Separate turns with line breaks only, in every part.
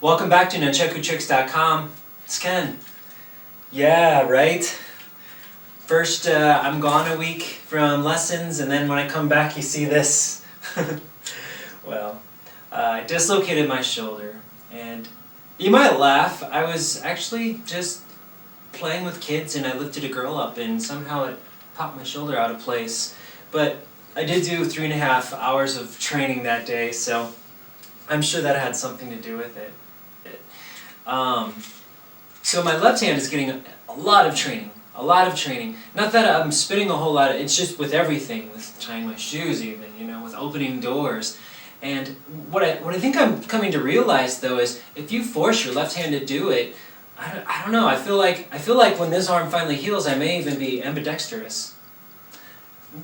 Welcome back to nunchakutricks.com. It's Ken. Yeah, right? First, I'm gone a week from lessons, and then when I come back, you see this. Well, I dislocated my shoulder, and you might laugh. I was actually just playing with kids, and I lifted a girl up, and somehow it popped my shoulder out of place. But I did do 3.5 hours of training that day, so I'm sure that had something to do with it. So my left hand is getting a lot of training. Not that I'm spinning a whole lot, it's just with everything, with tying my shoes even, with opening doors. And what I think I'm coming to realize though is if you force your left hand to do it, I don't know, I feel like when this arm finally heals, I may even be ambidextrous.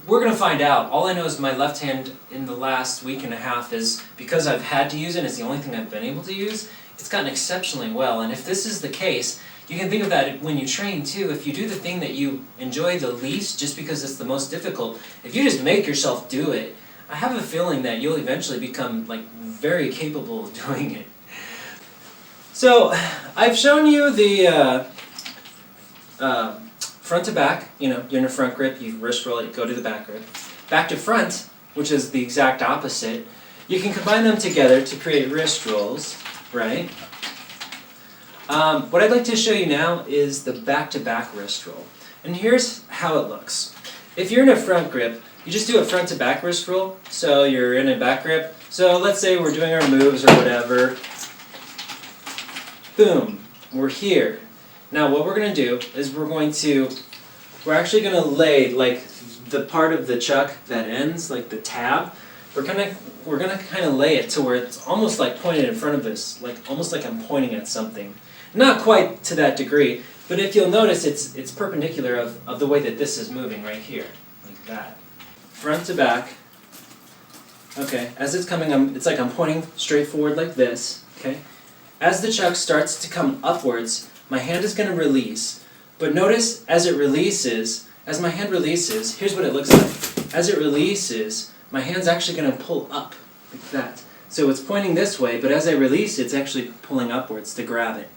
We're going to find out. All I know is my left hand in the last week and a half is, because I've had to use it, it's the only thing I've been able to use, it's gotten exceptionally well. And if this is the case, you can think of that when you train too. If you do the thing that you enjoy the least just because it's the most difficult, if you just make yourself do it, I have a feeling that you'll eventually become very capable of doing it. So I've shown you the front to back, you're in a front grip, you wrist roll it, you go to the back grip. Back to front, which is the exact opposite, you can combine them together to create wrist rolls, right? What I'd like to show you now is the back-to-back wrist roll. And here's how it looks. If you're in a front grip, you just do a front to back wrist roll, so you're in a back grip. So let's say we're doing our moves or whatever. Boom, we're here. Now what we're going to do is we're actually going to lay the part of the chuck that ends, like the tab, we're gonna kind of lay it to where it's almost like pointed in front of us, almost like I'm pointing at something. Not quite to that degree, but if you'll notice, it's perpendicular of the way that this is moving right here, like that. Front to back. Okay, as it's coming, it's like I'm pointing straight forward like this. Okay, as the chuck starts to come upwards, my hand is going to release. But notice, as my hand releases, here's what it looks like. As it releases, my hand's actually going to pull up, like that. So it's pointing this way, but as I release, it's actually pulling upwards to grab it.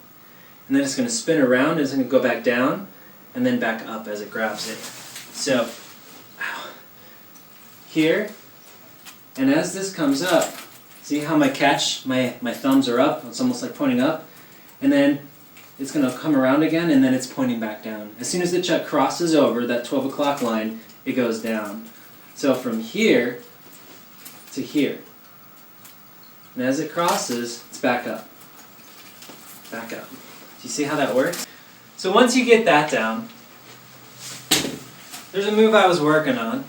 And then it's going to spin around, and it's going to go back down, and then back up as it grabs it. So, here, and as this comes up, see how my thumbs are up? It's almost like pointing up. And then it's going to come around again, and then it's pointing back down. As soon as the chuck crosses over that 12 o'clock line, it goes down. So from here to here. And as it crosses, it's back up. Back up. Do you see how that works? So once you get that down, there's a move I was working on.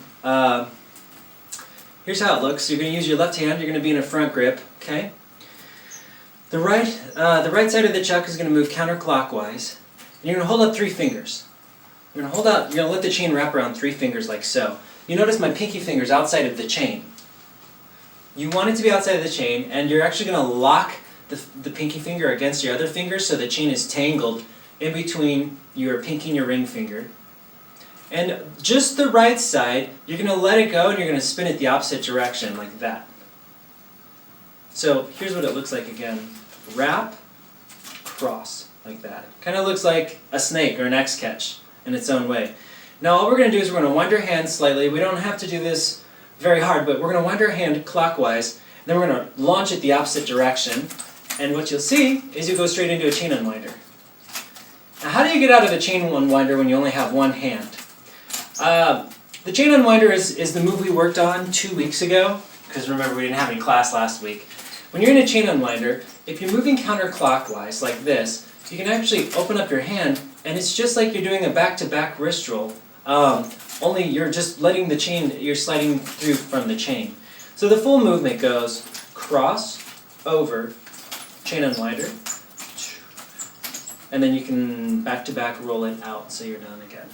Here's how it looks. You're going to use your left hand. You're going to be in a front grip. Okay. The right side of the chuck is going to move counterclockwise. And you're going to hold up 3 fingers. You're going to let the chain wrap around 3 fingers like so. You notice my pinky finger's outside of the chain. You want it to be outside of the chain, and you're actually going to lock the pinky finger against your other finger so the chain is tangled in between your pinky and your ring finger. And just the right side, you're going to let it go and you're going to spin it the opposite direction like that. So here's what it looks like again. Wrap, cross, like that. Kind of looks like a snake or an X-catch in its own way. Now all we're going to do is we're going to wind our hand slightly. We don't have to do this very hard, but we're going to wind our hand clockwise. Then we're going to launch it the opposite direction. And what you'll see is you go straight into a chain unwinder. Now how do you get out of a chain unwinder when you only have one hand? The chain unwinder is the move we worked on 2 weeks ago, because remember we didn't have any class last week. When you're in a chain unwinder, if you're moving counterclockwise like this, you can actually open up your hand, and it's just like you're doing a back-to-back wrist roll, only you're just letting the chain, you're sliding through from the chain. So the full movement goes cross, over, chain unwinder, and then you can back-to-back roll it out so you're done again.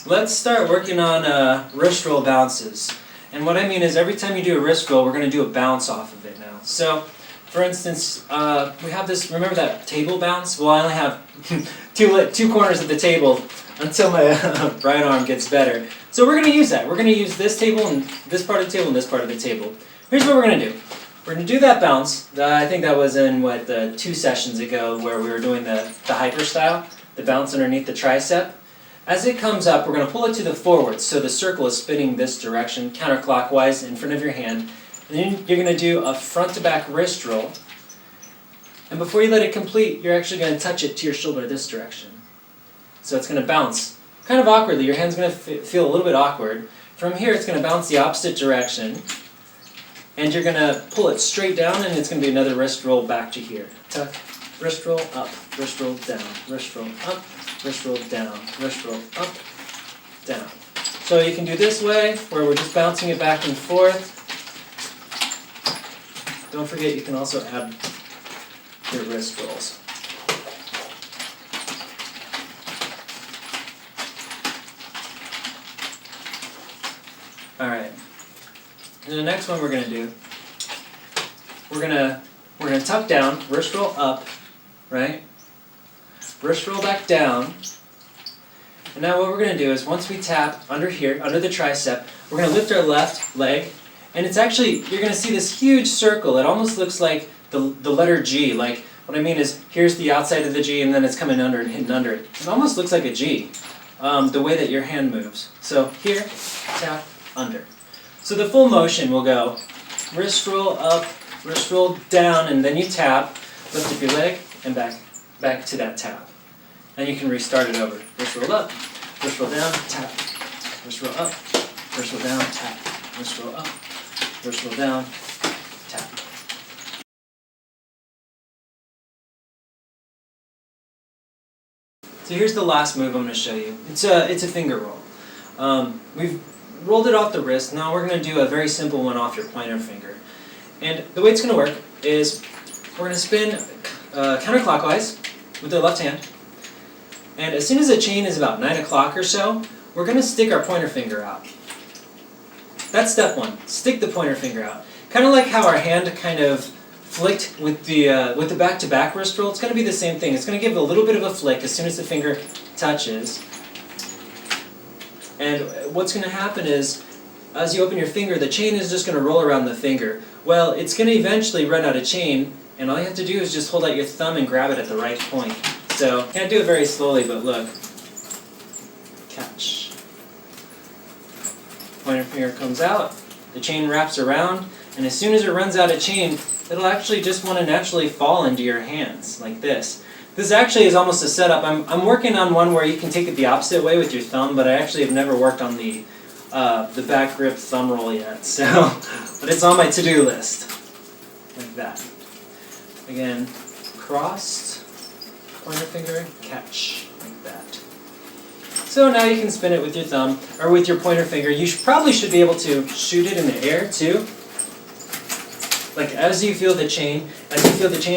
Let's start working on wrist roll bounces. And what I mean is every time you do a wrist roll, we're going to do a bounce off of it now. So, for instance, we have this, remember that table bounce? Well, I only have two corners of the table until my right arm gets better. So we're going to use that. We're going to use this table and this part of the table and this part of the table. Here's what we're going to do. We're going to do that bounce. I think that was in, the 2 sessions ago where we were doing the hyper style, the bounce underneath the tricep. As it comes up, we're going to pull it to the forward, so the circle is spinning this direction, counterclockwise in front of your hand. And then you're going to do a front to back wrist roll. And before you let it complete, you're actually going to touch it to your shoulder this direction. So it's going to bounce kind of awkwardly. Your hand's going to feel a little bit awkward. From here, it's going to bounce the opposite direction. And you're going to pull it straight down, and it's going to be another wrist roll back to here. Tuck, wrist roll, up, wrist roll, down, wrist roll, up, wrist roll, down, wrist roll, up, down. So you can do this way, where we're just bouncing it back and forth. Don't forget, you can also add your wrist rolls. All right. And the next one we're going to do, we're going to tuck down, wrist roll up, right? Wrist roll back down. And now what we're going to do is once we tap under here, under the tricep, we're going to lift our left leg. And it's actually, you're going to see this huge circle. It almost looks like the letter G. Like, what I mean is, here's the outside of the G, and then it's coming under and hitting under it. It almost looks like a G, the way that your hand moves. So here, tap, under. So the full motion will go wrist roll up, wrist roll down, and then you tap, lift up your leg, and back to that tap. And you can restart it over. Wrist roll up, wrist roll down, tap, wrist roll up, wrist roll down, tap, wrist roll up, wrist roll down, tap. So here's the last move I'm going to show you. It's a finger roll. We've rolled it off the wrist. Now we're going to do a very simple one off your pointer finger. And the way it's going to work is we're going to spin counterclockwise with the left hand. And as soon as the chain is about 9 o'clock or so, we're going to stick our pointer finger out. That's step 1. Stick the pointer finger out. Kind of like how our hand kind of flicked with the back-to-back wrist roll. It's going to be the same thing. It's going to give a little bit of a flick as soon as the finger touches. And what's going to happen is, as you open your finger, the chain is just going to roll around the finger. Well, it's going to eventually run out of chain, and all you have to do is just hold out your thumb and grab it at the right point. So, can't do it very slowly, but look. Catch. Pointer finger comes out, the chain wraps around, and as soon as it runs out of chain, it'll actually just want to naturally fall into your hands, like this. This actually is almost a setup. I'm working on one where you can take it the opposite way with your thumb, but I actually have never worked on the back grip thumb roll yet. So, but it's on my to-do list, like that. Again, crossed, pointer finger, catch, like that. So now you can spin it with your thumb or with your pointer finger. You probably should be able to shoot it in the air too. Like as you feel the chain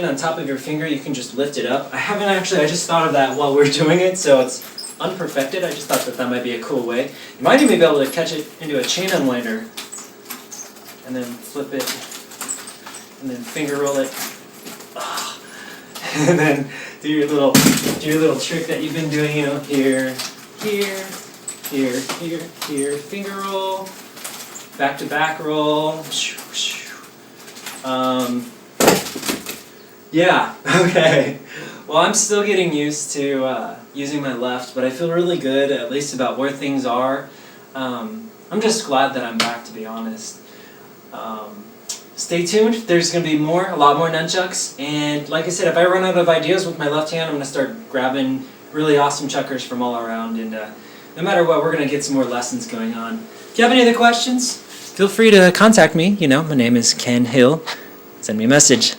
on top of your finger, you can just lift it up. I just thought of that while we're doing it, so it's unperfected. I just thought that might be a cool way. You might even be able to catch it into a chain unwinder, and then flip it, and then finger roll it, and then do your little trick that you've been doing, here, finger roll, back to back roll. Yeah, okay. Well, I'm still getting used to using my left, but I feel really good, at least about where things are. I'm just glad that I'm back, to be honest. Stay tuned. There's going to be a lot more nunchucks, and like I said, if I run out of ideas with my left hand, I'm going to start grabbing really awesome chuckers from all around, and no matter what, we're going to get some more lessons going on. If you have any other questions, feel free to contact me. My name is Ken Hill. Send me a message.